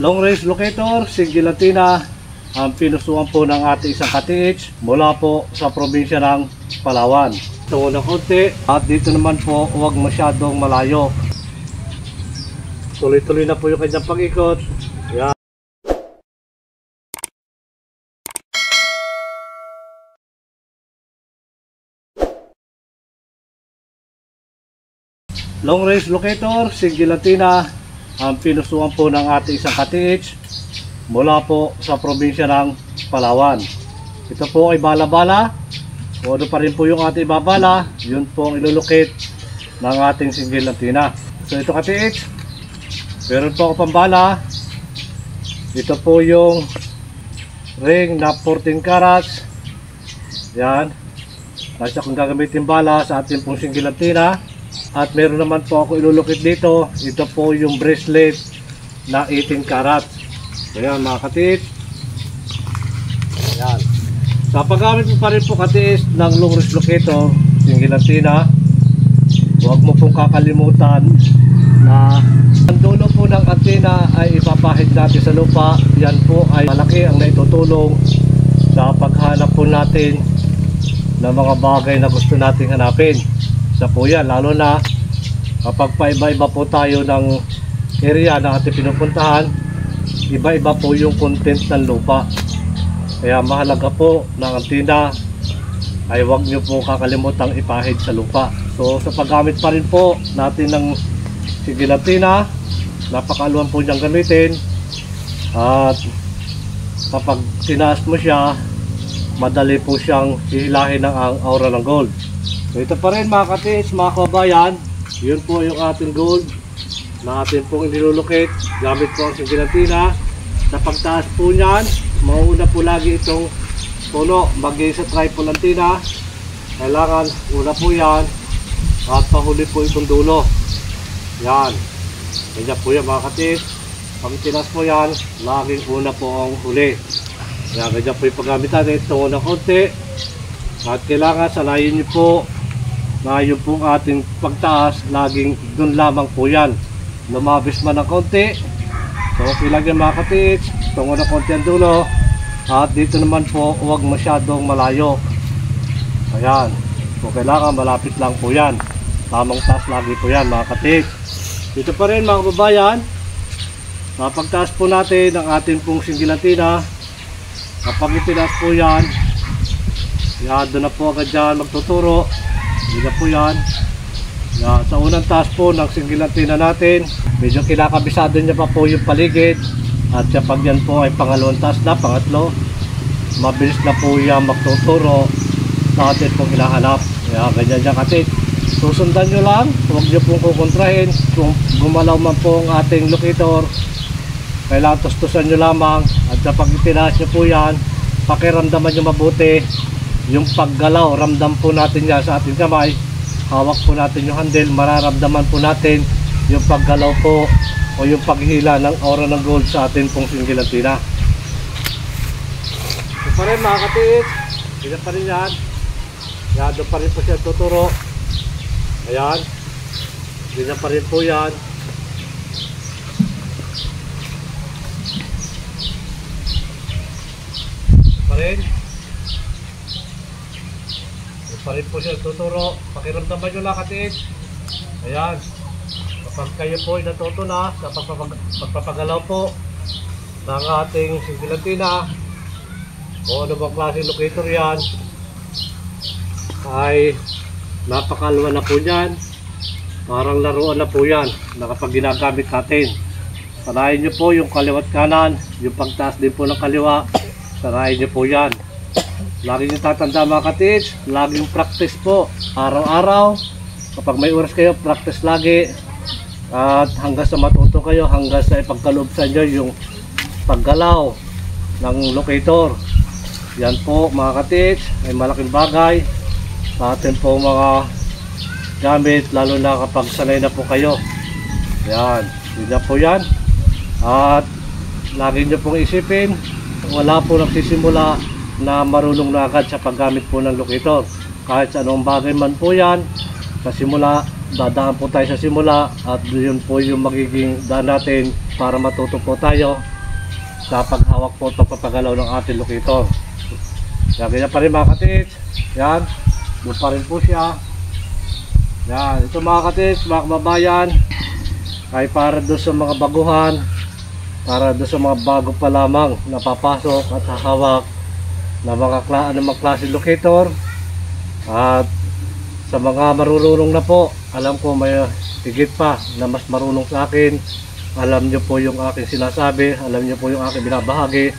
Long range locator, single antenna, ang pinusuan po ng ating isang ka-TH mula po sa probinsya ng Palawan. Tungo ng konti at dito naman po huwag masyadong malayo. Tuloy-tuloy na po yung kanyang pag-ikot. Yan. Long range locator, single antenna, ang pinusuan po ng ating isang ka-TH mula po sa probinsya ng Palawan. Ito po ay bala-bala. Kung ano pa rin po yung ating babala, yun po ang ilulukit ng ating single antenna. So ito ka-TH, meron po ako pambala. Ito po yung ring na 14 carats. Yan. Kasi akong gagamitin bala sa ating pong single antenna. At meron naman po ako ilulukit dito. Ito po yung bracelet na 18 carats. Ayan mga ka-TH. Ayan. Sa paggamit mo pa rin po ka-TH ng long range locator, single antenna, huwag mo pong kakalimutan na ang dulo po ng antena ay ipapahid natin sa lupa. Yan po ay malaki ang naitutulong sa paghanap po natin ng mga bagay na gusto nating hanapin. Sa po yan, lalo na kapag paiba-iba po tayo ng area na ating pinupuntahan, iba-iba po yung content ng lupa. Kaya mahalaga po ng antena ay huwag nyo po kakalimutang ipahid sa lupa. So sa paggamit pa rin po natin ng single antenna, napakaluan po niyang gamitin. At kapag tinaas mo siya, madali po siyang hihilahin ng aura ng gold. So ito pa rin mga ka-TH, mga kabayan, yun po yung ating gold na atin pong inilulukit gamit po ang single antenna. Sa pagtaas po niyan, mauuna po lagi itong puno maging sa tripod antenna. Kailangan una po yan at pahuli po itong dulo. Yan, ganyan po yan mga ka-TH. Pag tinaas po yan, laging una po ang huli. Yan, ganyan po yung paggamit natin. Tungo ng konti at kailangan sanayin niyo po na yung pong ating pagtaas, laging dun lamang po yan. Lumabis man ng konti, so okay lang yan mga ka-TH. Tungo ng konti ang dulo. At dito naman po, huwag masyadong malayo. Ayan, so kailangan malapit lang po yan. Tamang taas lagi po yan mga ka-TH. Dito pa rin mga kababayan, pagtaas po natin ang ating pong single antenna. Kapag itinaas po yan, yan, doon na po agad dyan magtuturo. Hindi na po yan. Yan. Sa unang taas po ng single antenna natin, medyo kinakabisado niya pa po yung paligid. At kapag yan po ay pangalawang taas na, pangatlo, mabilis na po yan magtuturo sa atin pong hinahanap. Yan, ganyan dyan kasi. Susundan nyo lang, huwag nyo pong kukontrahin. Kung gumalaw man po ang ating locator, kailangan tustusan nyo lamang. At kapag itinaas nyo po yan, pakiramdaman nyo mabuti yung paggalaw. Ramdam po natin yan sa ating kamay. Hawak po natin yung handle, mararamdaman po natin yung paggalaw po o yung paghila ng aura ng gold sa ating pong single antenna. Ito pa rin mga ka-TH, ganyan pa rin yan. Yan, doon pa rin po siya tuturo. Ayan, ganyan pa rin po yan. Pa rin po siya tuturo. Pakiramdaman nyo lang ka-TH. Ayan, kapag kayo po ay natuto na sa pagpapagalaw po ng ating single antenna, kung ano bang klase locator yan, ay napakalwa na po yan. Parang laruan na po yan na kapag ginagamit natin. Sanayin nyo po yung kaliwat kanan, yung pagtaas din po ng kaliwa, sanayin nyo po yan. Lagi nyo tatanda mga ka-TH, laging practice po, araw-araw. Kapag may oras kayo, practice lagi. At hanggang sa matuto kayo, hanggang sa ipagkaloob sa inyo yung paggalaw ng locator. Yan po mga ka-TH, ay malaking bagay sa atin po mga gamit, lalo na kapag sanay na po kayo. Yan, yun po yan. At lagi nyo pong isipin, wala po nagsisimula na marunong na agad sa paggamit po ng locator. Kahit sa anong bagay man po yan, sa simula, dadaan po tayo sa simula at yun po yung magiging daan natin para matuto po tayo sa paghawak po at pagpapagalaw ng ating locator. Yan, ganyan pa rin mga katits. Yan, doon pa rin po siya. Yan, ito mga katits, mga kababayan, ay para doon sa mga baguhan, para doon sa mga bago pa lamang napapasok at hahawak na mga klase locator. At sa mga marunong na po, alam ko may higit pa na mas marunong sa akin. Alam nyo po yung aking sinasabi, alam nyo po yung aking binabahagi,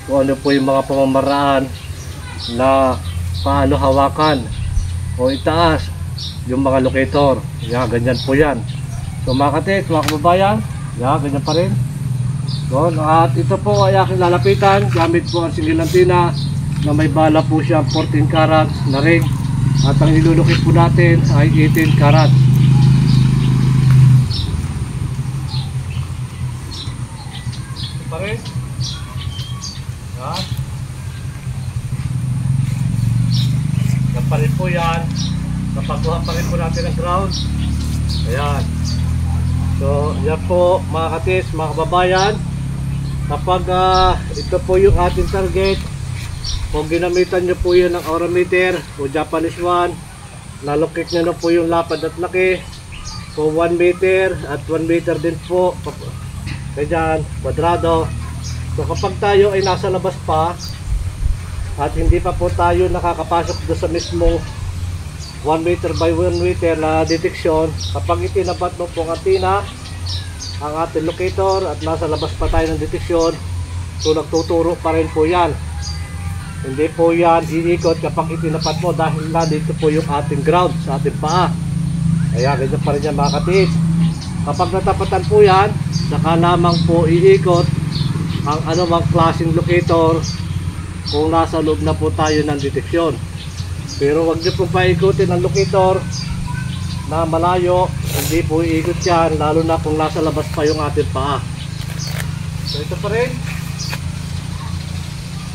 kung ano po yung mga pamamaraan na paano hawakan o itaas yung mga locator. Yan, ganyan po yan. So mga katits, mga kababayan, yan, ganyan pa rin. So, at ito po ay aking lalapitan gamit po ang single antenna na may bala po siya 14 carats na ring. At ang ilulukit po natin ay 18 carats. Pa rin. Yan. Yan pa rin po yan. Napakuha pa rin po natin ang ground. Ayan. So yan po mga katis, mga kababayan. Kapag ito po yung ating target, kung ginamitan nyo po yun ng aurameter o Japanese one, nalukit nyo na po yung lapad at laki. Kung 1 meter at 1 meter din po, ganyan, kwadrado. So kapag tayo ay nasa labas pa at hindi pa po tayo nakakapasok doon sa mismong 1 meter by 1 meter na deteksyon, kapag itinapat mo po ang antenna, ang ating locator, at nasa labas pa tayo ng deteksyon, so nagtuturo pa rin po yan. Hindi po yan iikot kapag itinapat mo dahil na dito po yung ating ground sa ating paa. Kaya ganyan pa rin yan mga katis. Kapag natapatan po yan, saka lamang po iikot ang anumang klaseng locator kung nasa loob na po tayo ng deteksyon. Pero wag niyo po paikutin ang locator na malayo, hindi po iikot yan, lalo na kung nasa labas pa yung ating paa. So ito pa rin.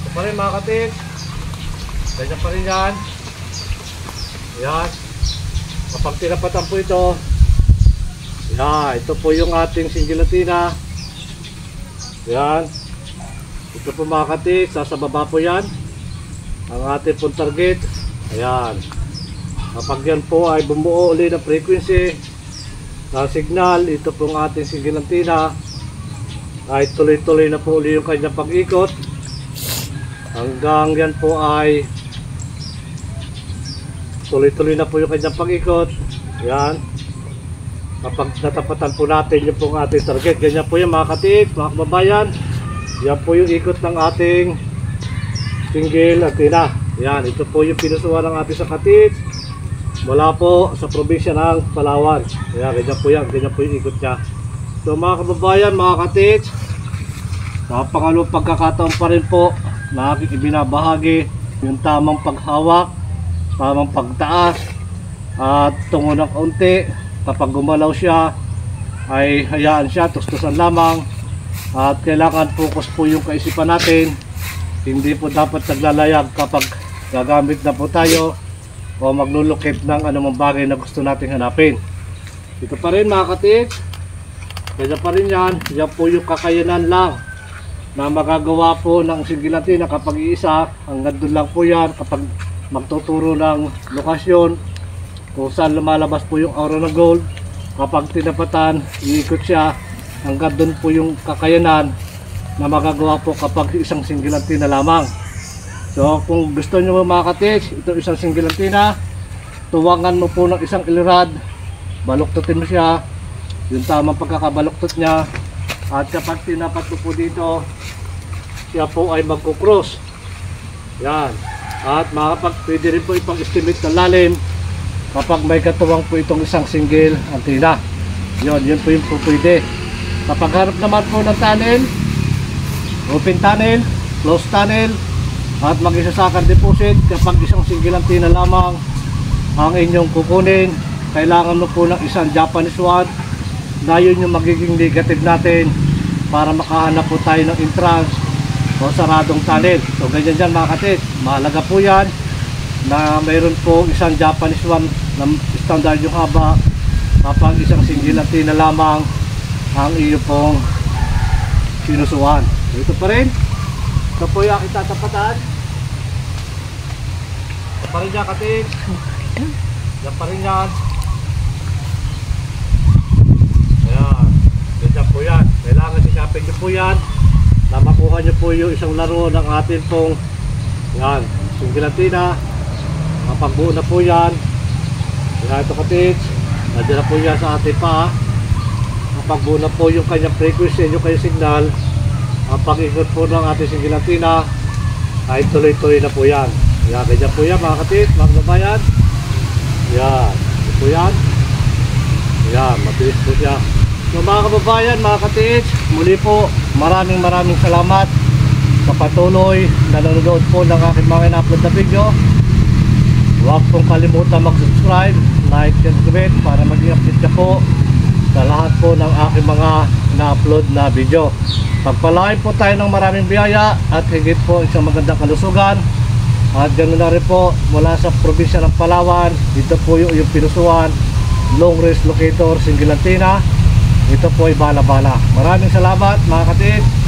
Ito pa rin mga katis. Ganyan pa rin yan. Yan. Kapag tinapatan po ito, yan, ito po yung ating single antenna. Yan. Ito po mga katis, sa baba po yan ang ating pong target. Ayan. Kapag yan po ay bumuo ulit ng frequency ng signal, ito pong ating single antenna ay tuloy-tuloy na po ulit yung kanyang pag-ikot hanggang yan po ay tuloy-tuloy na po yung kanyang pag-ikot. Ayan. Kapag natapatan po natin yung pong ating target, ganyan po yung mga katis, mga kababayan. Yan po yung ikot ng ating single antenna. Yan, ito po yung pinusuhan ng ating sa katis mula po sa probinsya ng Palawan. Yan, ganyan po yan, ganyan po yung ikot niya. So mga kababayan, mga katis, sa pangalawang pagkakataon pa rin po na aking ibinabahagi yung tamang paghawak, tamang pagtaas, at tungo ng kaunti. Kapag gumalaw siya ay hayaan siya, tustusan lamang, at kailangan focus po yung kaisipan natin. Hindi po dapat naglalayag kapag gagamit na po tayo o maglulukit ng anumang bagay na gusto nating hanapin. Ito pa rin mga katis, ganyan pa rin yan. Yan po yung kakayanan lang na magagawa po ng single antenna kapag iisa. Hanggang doon lang po yan kapag magtuturo ng lokasyon kung saan lumalabas po yung aura ng gold. Kapag tinapatan, iikot siya. Hanggang doon po yung kakayanan na magagawa po kapag isang single antenna lamang. So kung gusto nyo mga katis, ito isang single antenna, tuwangan mo po ng isang ilrad, baluktutin mo siya, yung tamang pagkakabaluktot niya, at kapag tinapat mo po dito, siya po ay magkukross. Yan. At pwede rin po ipang estimate ng lalim kapag may katuwang po itong isang single antenna. Yun po yung po pwede. Kapag harap naman po ng tunnel, open tunnel, closed tunnel, at mag-isa-sakar deposit, kapag isang single antenna lamang ang inyong kukunin, kailangan mo po ng isang Japanese one na yun yung magiging negative natin para makahanap po tayo ng entrance o saradong tunnel. So ganyan dyan mga katis, mahalaga po yan na mayroon po isang Japanese one na standard yung haba kapag isang single antenna lamang ang iyo pong pinusuan. So, ito pa rin. Ito po yung itatapatan. Ito pa rin yan, katis. Yan pa rin yan. Ayan. Ganyan po yan. Kailangan sikapin nyo po yan na makuha nyo po yung isang laro ng atin pong yan, singlatina. Mapagbuo na po yan. Kaya ito, katis. Nandiyan na po yan sa ating paa. Mapagbuo na po yung kanyang frequency, yung kanyang signal. Ang pag-ikot po ng ating singlatina ay tuloy-tuloy na po yan. Yan, ganyan po yan mga katis, mga kabayan. Yan, ito po yan. Yan, mabilis po siya. So mga kababayan, mga katis, muli po maraming salamat sa patuloy na nanonood po ng aking mga ina-upload na video. Huwag pong kalimutan mag-subscribe, like, and comment para maging update ka po sa lahat po ng aking mga na-upload na video. Pagpalain po tayo ng maraming biyaya at higit po isang magandang kalusugan. At ganoon na rin po mula sa probinsya ng Palawan. Dito po yung pinusuan, long range locator, Singilantina. Ito po ay bala-bala. Maraming salamat mga katis.